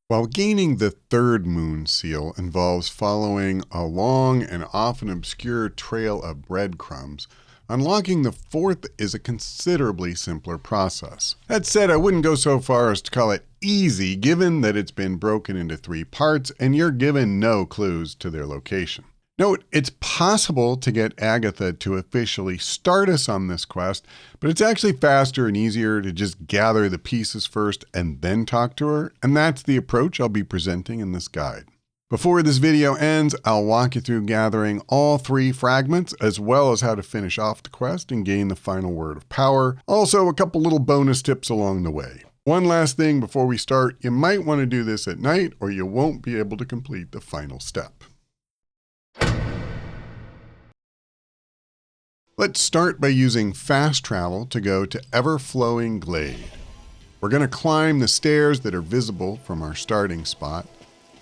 While gaining the third moon seal involves following a long and often obscure trail of breadcrumbs, unlocking the fourth is a considerably simpler process. That said, I wouldn't go so far as to call it easy, given that it's been broken into 3 parts and you're given no clues to their location. Note, it's possible to get Agatha to officially start us on this quest, but it's actually faster and easier to just gather the pieces first and then talk to her, and that's the approach I'll be presenting in this guide. Before this video ends, I'll walk you through gathering all 3 fragments, as well as how to finish off the quest and gain the final word of power. Also, a couple little bonus tips along the way. One last thing before we start, you might want to do this at night or you won't be able to complete the final step. Let's start by using fast travel to go to Ever-Flowing Glade. We're going to climb the stairs that are visible from our starting spot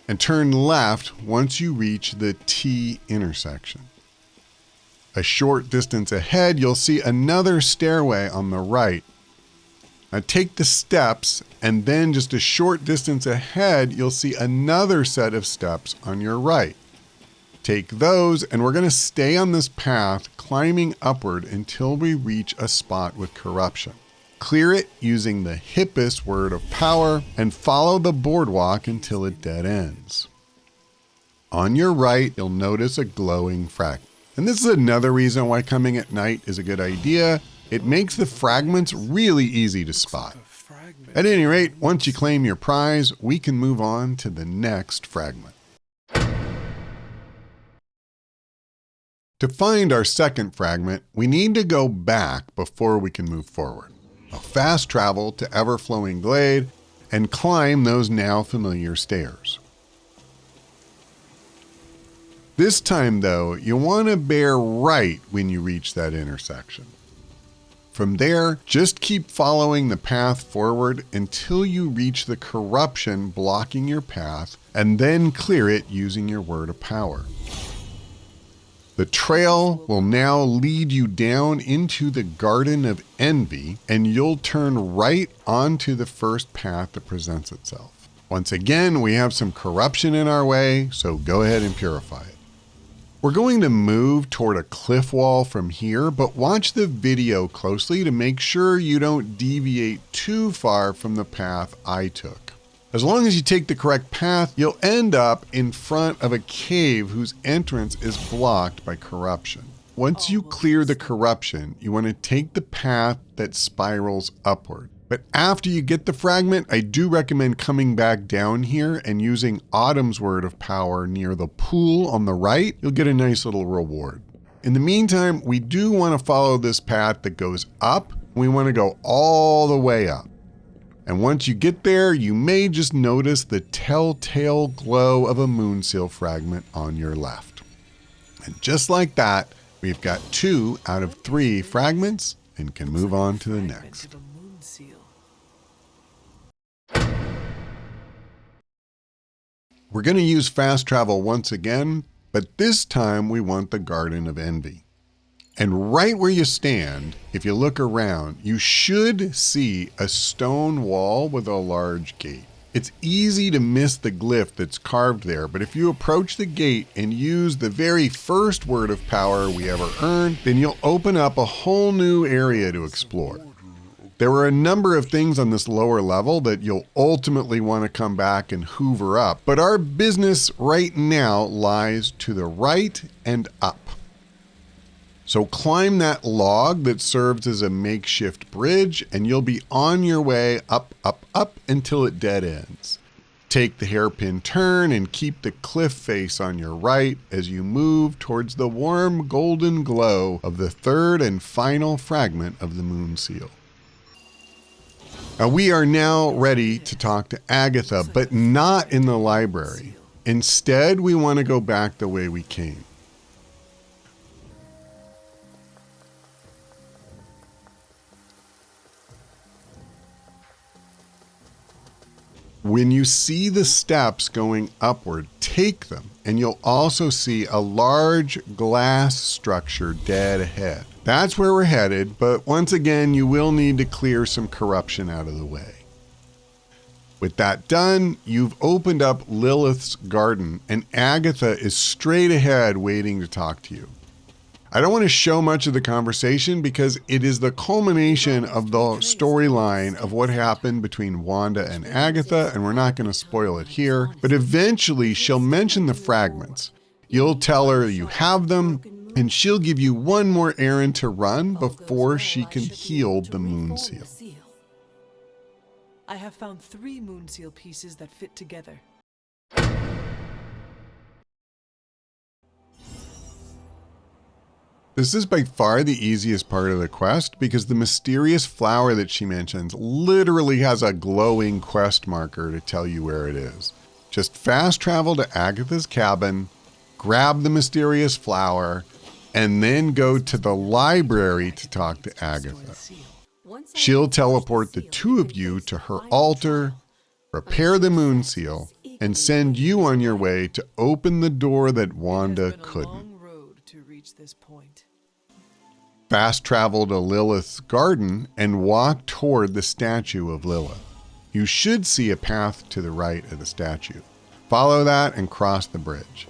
and turn left once you reach the T intersection. A short distance ahead, you'll see another stairway on the right. Now take the steps, and then just a short distance ahead, you'll see another set of steps on your right. Take those, and we're going to stay on this path, climbing upward until we reach a spot with corruption. Clear it using the hippest word of power, and follow the boardwalk until it dead ends. On your right, you'll notice a glowing fragment. And this is another reason why coming at night is a good idea. It makes the fragments really easy to spot. At any rate, once you claim your prize, we can move on to the next fragment. To find our second fragment, we need to go back before we can move forward. I'll fast travel to Ever-Flowing Glade and climb those now familiar stairs. This time though, you want to bear right when you reach that intersection. From there, just keep following the path forward until you reach the corruption blocking your path, and then clear it using your word of power. The trail will now lead you down into the Garden of Envy, and you'll turn right onto the first path that presents itself. Once again, we have some corruption in our way, so go ahead and purify it. We're going to move toward a cliff wall from here, but watch the video closely to make sure you don't deviate too far from the path I took. As long as you take the correct path, you'll end up in front of a cave whose entrance is blocked by corruption. Once you clear the corruption, you want to take the path that spirals upward. But after you get the fragment, I do recommend coming back down here and using Autumn's word of power near the pool on the right. You'll get a nice little reward. In the meantime, we do want to follow this path that goes up. We want to go all the way up. And once you get there, you may just notice the telltale glow of a moon seal fragment on your left. And just like that, we've got 2 out of 3 fragments and can move on to the next. We're going to use fast travel once again, but this time we want the Garden of Envy. And right where you stand, if you look around, you should see a stone wall with a large gate. It's easy to miss the glyph that's carved there, but if you approach the gate and use the very first word of power we ever earned, then you'll open up a whole new area to explore. There are a number of things on this lower level that you'll ultimately want to come back and hoover up, but our business right now lies to the right and up. So climb that log that serves as a makeshift bridge, and you'll be on your way up, up, up until it dead ends. Take the hairpin turn and keep the cliff face on your right as you move towards the warm golden glow of the third and final fragment of the moon seal. Now we are now ready to talk to Agatha, but not in the library. Instead, we want to go back the way we came. When you see the steps going upward, take them, and you'll also see a large glass structure dead ahead. That's where we're headed, but once again, you will need to clear some corruption out of the way. With that done, you've opened up Lilith's garden, and Agatha is straight ahead waiting to talk to you. I don't want to show much of the conversation because it is the culmination of the storyline of what happened between Wanda and Agatha, and we're not going to spoil it here, but eventually she'll mention the fragments. You'll tell her you have them, and she'll give you one more errand to run before she can heal the moon seal. I have found 3 moon seal pieces that fit together. This is by far the easiest part of the quest because the mysterious flower that she mentions literally has a glowing quest marker to tell you where it is. Just fast travel to Agatha's cabin, grab the mysterious flower, and then go to the library to talk to Agatha. She'll teleport the 2 of you to her altar, repair the moon seal, and send you on your way to open the door that Wanda couldn't. Fast travel to Lilith's garden and walk toward the statue of Lilith. You should see a path to the right of the statue. Follow that and cross the bridge.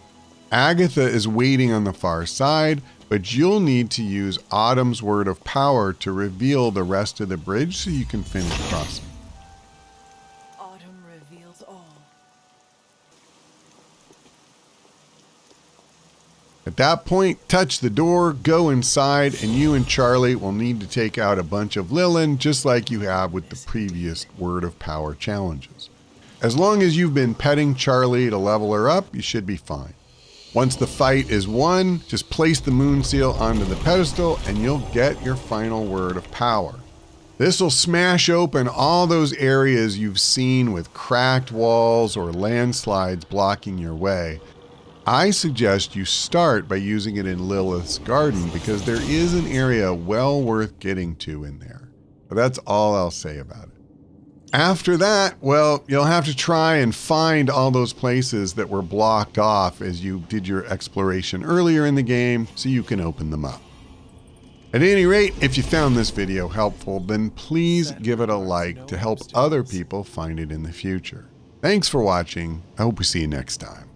Agatha is waiting on the far side, but you'll need to use Autumn's word of power to reveal the rest of the bridge so you can finish crossing. Autumn reveals all. At that point, touch the door, go inside, and you and Charlie will need to take out a bunch of Lilith just like you have with the previous word of power challenges. As long as you've been petting Charlie to level her up, you should be fine. Once the fight is won, just place the moon seal onto the pedestal and you'll get your final word of power. This will smash open all those areas you've seen with cracked walls or landslides blocking your way. I suggest you start by using it in Lilith's garden because there is an area well worth getting to in there. But that's all I'll say about it. After that, well, you'll have to try and find all those places that were blocked off as you did your exploration earlier in the game so you can open them up. At any rate, if you found this video helpful, then please give it a like to help other people find it in the future. Thanks for watching. I hope we see you next time.